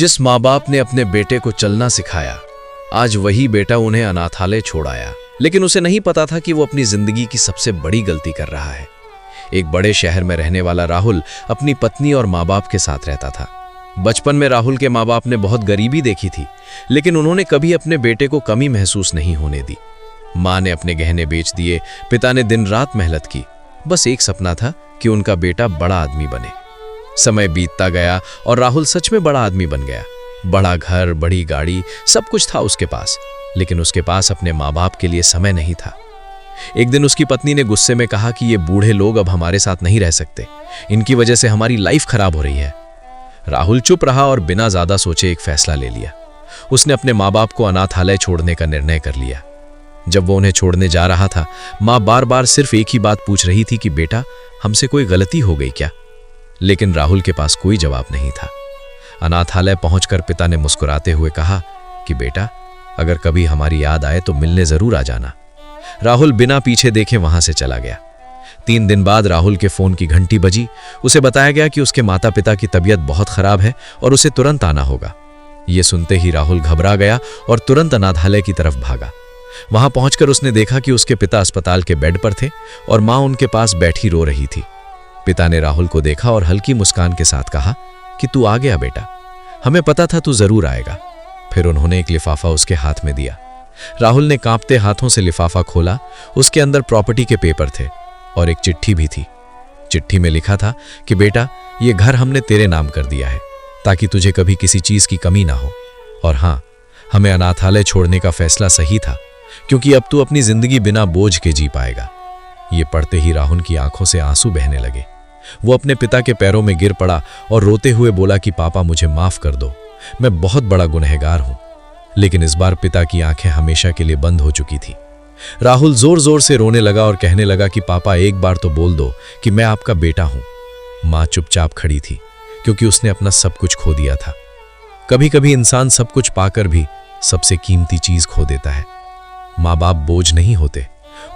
जिस माँ बाप ने अपने बेटे को चलना सिखाया, आज वही बेटा उन्हें अनाथालय छोड़ आया। लेकिन उसे नहीं पता था कि वो अपनी जिंदगी की सबसे बड़ी गलती कर रहा है। एक बड़े शहर में रहने वाला राहुल अपनी पत्नी और माँ बाप के साथ रहता था। बचपन में राहुल के माँ बाप ने बहुत गरीबी देखी थी, लेकिन उन्होंने कभी अपने बेटे को कमी महसूस नहीं होने दी। माँ ने अपने गहने बेच दिए, पिता ने दिन रात मेहनत की। बस एक सपना था कि उनका बेटा बड़ा आदमी बने। समय बीतता गया और राहुल सच में बड़ा आदमी बन गया। बड़ा घर, बड़ी गाड़ी, सब कुछ था उसके पास, लेकिन उसके पास अपने माँ बाप के लिए समय नहीं था। एक दिन उसकी पत्नी ने गुस्से में कहा कि ये बूढ़े लोग अब हमारे साथ नहीं रह सकते, इनकी वजह से हमारी लाइफ खराब हो रही है। राहुल चुप रहा और बिना ज्यादा सोचे एक फैसला ले लिया। उसने अपने माँ बाप को अनाथालय छोड़ने का निर्णय कर लिया। जब वो उन्हें छोड़ने जा रहा था, माँ बार बार सिर्फ एक ही बात पूछ रही थी कि बेटा, हमसे कोई गलती हो गई क्या? लेकिन राहुल के पास कोई जवाब नहीं था। अनाथालय पहुंचकर पिता ने मुस्कुराते हुए कहा कि बेटा, अगर कभी हमारी याद आए तो मिलने जरूर आ जाना। राहुल बिना पीछे देखे वहां से चला गया। 3 दिन बाद राहुल के फोन की घंटी बजी। उसे बताया गया कि उसके माता पिता की तबीयत बहुत खराब है और उसे तुरंत आना होगा। यह सुनते ही राहुल घबरा गया और तुरंत अनाथालय की तरफ भागा। वहां पहुंचकर उसने देखा कि उसके पिता अस्पताल के बेड पर थे और मां उनके पास बैठी रो रही थी। पिता ने राहुल को देखा और हल्की मुस्कान के साथ कहा कि तू आ गया बेटा, हमें पता था तू जरूर आएगा। फिर उन्होंने एक लिफाफा उसके हाथ में दिया। राहुल ने कांपते हाथों से लिफाफा खोला। उसके अंदर प्रॉपर्टी के पेपर थे और एक चिट्ठी भी थी। चिट्ठी में लिखा था कि बेटा, ये घर हमने तेरे नाम कर दिया है ताकि तुझे कभी किसी चीज की कमी ना हो। और हाँ, हमें अनाथालय छोड़ने का फैसला सही था, क्योंकि अब तू अपनी जिंदगी बिना बोझ के जी पाएगा। ये पढ़ते ही राहुल की आंखों से आंसू बहने लगे। वो अपने पिता के पैरों में गिर पड़ा और रोते हुए बोला कि पापा, मुझे माफ कर दो, मैं बहुत बड़ा गुनहगार हूं। लेकिन इस बार पिता की आंखें हमेशा के लिए बंद हो चुकी थी। राहुल जोर जोर से रोने लगा और कहने लगा कि पापा, एक बार तो बोल दो कि मैं आपका बेटा हूं। मां चुपचाप खड़ी थी, क्योंकि उसने अपना सब कुछ खो दिया था। कभी कभी इंसान सब कुछ पाकर भी सबसे कीमती चीज खो देता है। माँ बाप बोझ नहीं होते,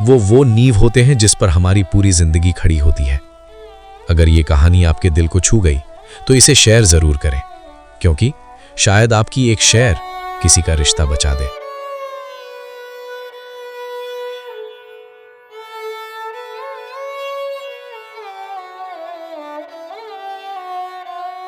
वो नींव होते हैं जिस पर हमारी पूरी जिंदगी खड़ी होती है। अगर ये कहानी आपके दिल को छू गई तो इसे शेयर जरूर करें, क्योंकि शायद आपकी एक शेयर किसी का रिश्ता बचा दे।